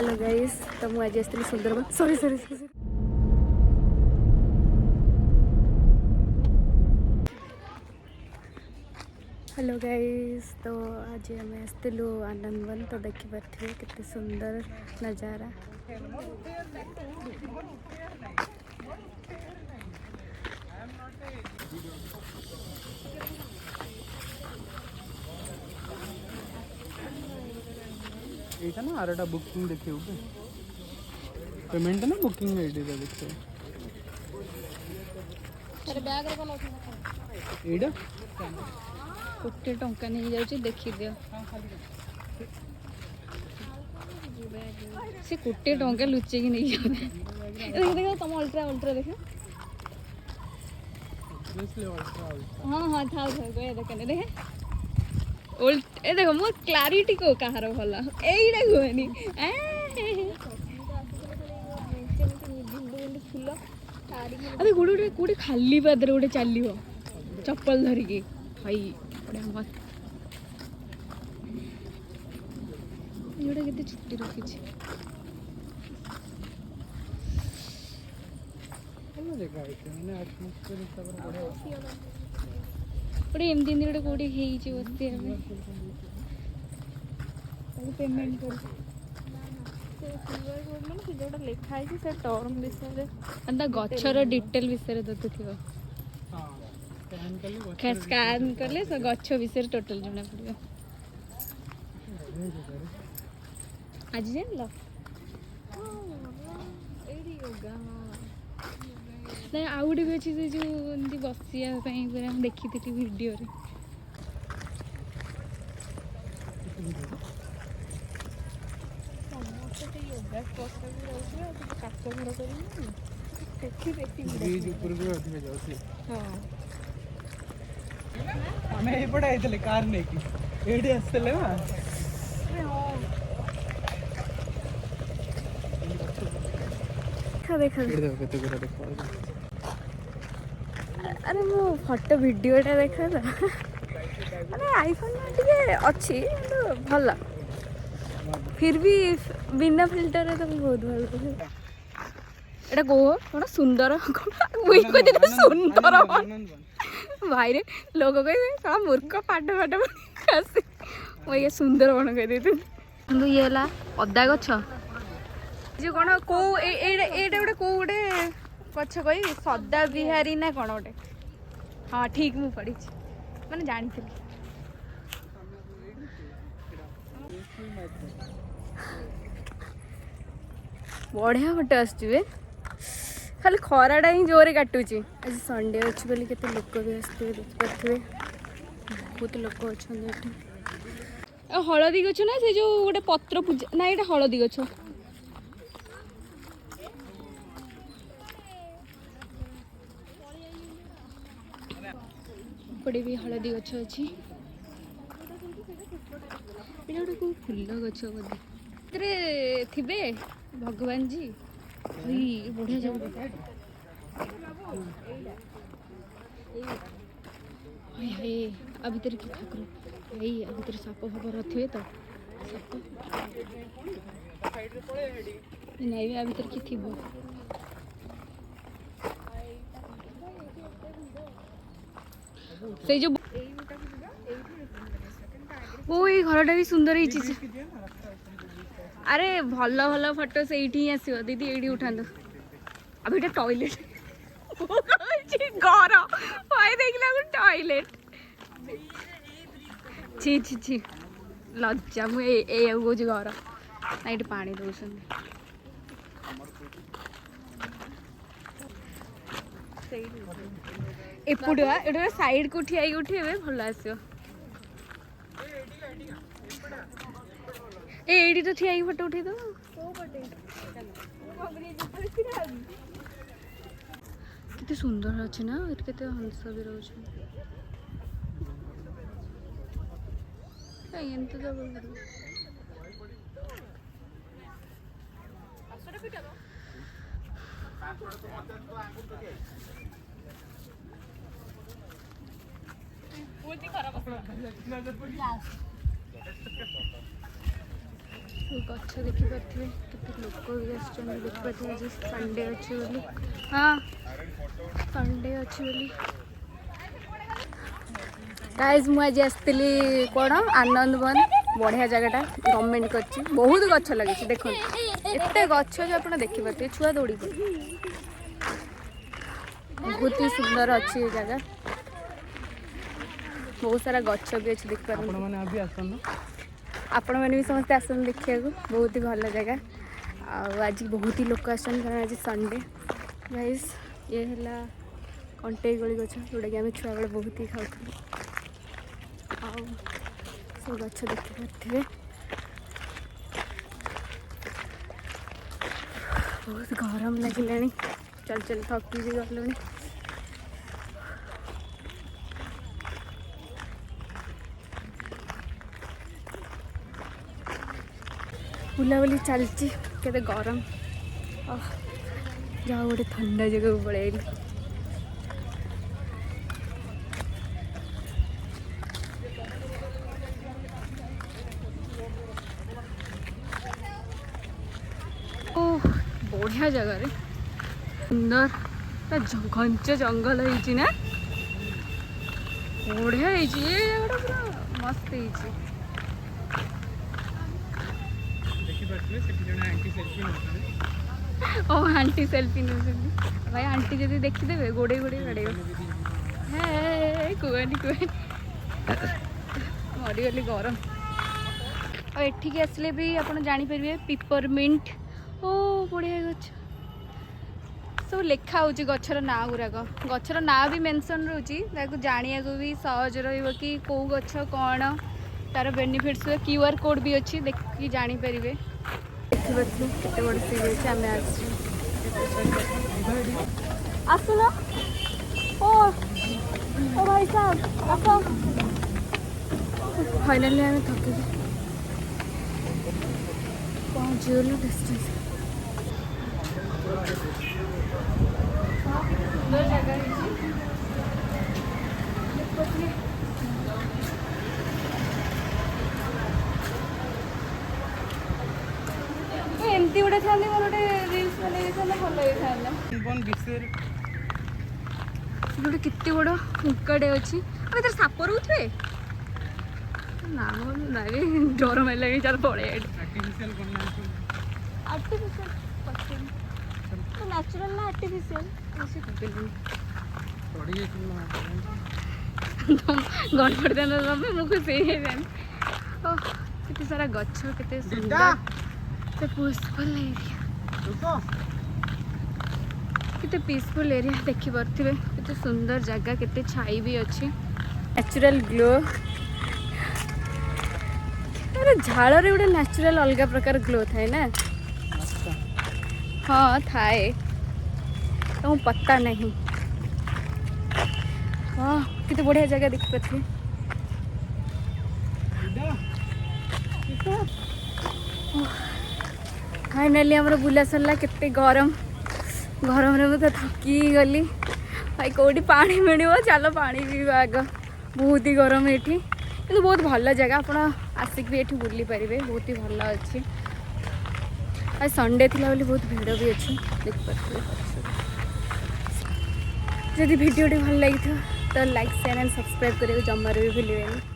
Hello guys तो मुझे आज आसती Sundarban sorry sorry hello guys तो आज आम आसलु आनंदवन तो देखिपे केते सुंदर नजारा এইটা না আর একটা বুকিং দেখে ওকে পেমেন্ট না বুকিং আইডি টা দেখে अरे बैग रे कोन এইটা कोटे टंका नहीं जाउची देखि दियो से कोटे टंका लुचे की नहीं जाने देख देख तुम अल्ट्रा अल्ट्रा देखो हां हां था कोई देखने देखे उल्ट ए देखो मो क्लैरिटी को कहार भला एइडा कोनी अबे गुडे गुडे खाली पादरे गुडे चलियो चप्पल धरिकी भाई बड़े मत एइडा केते छुट्टी रखिछि ଭଲ ଜାଗା ଏଇଟା ମାନେ ଆଟମୋସ୍ଫିୟର ହିସାବରେ ବଢିଆ ଗୋଟେ ଏମିତି ଏମିତି ଗୋଟେ କୋଉଠି ହେଇଛି ବସି ଆମେ ତାକୁ ପେମେଣ୍ଟ କରି ସେ କ୍ୟୁଆର କୋଡ୍ ମାନେ ସେ ଯୋଉଟା ଲେଖା ହେଇଛି ସେ ଟର୍ମ ବିଷୟରେ ତା ଗଛର ଡିଟେଲ ବିଷୟରେ ଦଉଥିବ ହଁ ସ୍କାନ୍ କଲେ ସେ ଗଛ ବିଷୟରେ ଟୋଟାଲ ଜଣା ପଡ଼ିବ ଆଜି ଜାଣିଲ ଏଇଠି ୟୋଗା ନାଇଁ ଆଉ ଗୋଟେ ବି ଅଛି ସେ ଯେଉଁ ଏମିତି ବସିବା ପାଇଁ ପୁରା ମୁଁ ଦେଖିଥିଲି ଭିଡ଼ିଓରେ ସମସ୍ତେ ସେ ୟୋଗା କ୍ଲାସରେ ଯାଉଥିବେ ଆଉ ଟିକେ କାଚ ଘର କରିବେ ଦେଖି ଦେଖି ବ୍ରିଜ ଉପରକୁ ଅଧିକ ଯାଉଛି ହଁ ଆମେ ଏଇପଟେ ଆଇଥିଲେ କାର ନେଇକି ଏଇଠି ଆସିଥିଲେ ନା ଦେଖା ଏଇଠି ଦେଖ କେତେ ଗୁଡ଼ା ଦେଖ अरे मो फोटो वीडियोटा देखा था अरे आईफोन टे अच्छी भल फिर भी बिना फिल्टर तो बहुत भल एटा को कौन सुंदर सुंदर भाई रे लोग कहे कौन मूर्ख पाठ पाठ मैं ये सुंदर बन कह ये अदा गछ जो कौन कौ एटा गोटे कौ गोटे गछ कह सदा बिहारी ना कौन गोटे हाँ ठीक मु पढ़ी मैंने जानी बढ़िया फोटो आसुवे खाली खराटा ही जोरे काटुची आज संडे अच्छे बोली केते लोक भी आसते देखिपे बहुत लोक अच्छा हलदी गछ ना से जो गोटे पत्र पूजा ना ये हलदी गछ पड़े भी हलदी गछ अच्छी गोटे कौ फूल गछ बोधे थे भगवान जी बढ़िया जगह आ भीतर कि ठाकुर भाई आ भीतर साप फाप रहे तो नहीं आ भीतर कि थी से जो वो ये घरटा भी सुंदर ही अरे भल भल फोटो से ही आसो दीदी ये उठा अब ये टॉयलेट घर देखला टॉयलेट छी छी छी लज्जा मुझे घर ना ये पा दौरान एपटा ये साइड को ठिया उठे भल आसो एडी तो ठिया फोटो उठे दो कितने सुंदर अच्छे ना केते हंस भी रोज एमती तो खराब गच्छ देखिपे केते लोक भी आसछन देखिपे आज संडे अच्छी बोली हाँ संडे अच्छी बोली गाइज मु आज आसती कौन आनंद वन बढ़िया जगहटा गवर्नमेंट कर बहुत गच्छ लगे देख एत गच्छ जो आप देखिपे छुआ दौड़ी पड़े बहुत ही सुंदर अच्छी ये जगह बहुत सारा गच्छ भी अच्छे देख पार आपण मैंने भी समस्ते आसन देखा बहुत ही भल जगह आज बहुत ही लोक आसन कारण आज संडे गाइस ये है कंटे गली गछ जोटा कि आम छुआ बेले बहुत ही खाऊ सब गछ देखिपे बहुत गरम लगे चल चल थकी भी गलुणी बुलाबुली चलती केते गरम जाओ गोटे ठंडा जगह को पलैली ओह बढ़िया जगह रे सुंदर घंच जंगल होइछि ना बढ़िया होइछि ये जगह पूरा मस्त होइछि ओ आंटी सेल्फी नौछन्ति भाई आंटी जदि देखिदेबे गोड़े गोड़े बाड़े हे कुआनी कुआनी मरीगली गरम और एठिक आसले भी आप जानीपर पिपरमिंट ओ बढ़िया गछ सब लिखा हो गचर ना गुराक गचर ना भी मेंशन रोची जानिया को भी सहज रही कौ गछ कौन तार बेनिफिट्स क्यूआर कोड भी अच्छी देखिए जानीपर देखिए केते बड़ सी अच्छे आम आसुन ओ भाई साहब आस फाइनाली आम थकी पहुँचीगलु डिस्टेंस एमती गोटे था मोर गोटे रिल्स बन भल गोटे केते बड़ फुंकाटे अच्छी और साप रोथे ना डर मार लगे चल पड़े आर्टिफिशियल नेचुरल ना आर्टिफिशियल गड़बड़ देना तमें मुझे केते सारा गच्छ केते सुंदर ते पीसफुल एरिया केते पीसफुल एरिया देखि परथिबे केते सुंदर जगह केते छाई भी अच्छी नेचुरल ग्लो अरे झाड़ रे गोटे नेचुरल अलग प्रकार ग्लो थाए ना हाँ थाए तो पता नहीं हाँ कितने बढ़िया जगह देख पाते फाइनाली आमर बुला सरला केते गरम गरम रे मुझे थकी गली भाई कौटी पानी मिल चलो पानी पीवा आग बहुत ही गरम ये कि बहुत भल जगह आप आसिक भी ये बुली पारे बहुत ही भल अच्छी आज संडे थिला बोली बहुत भिड़ भी अच्छी देख पारे जदि वीडियो भल लगी तो लाइक शेयर एंड सब्सक्राइब करेंगे जमार भी भूलें।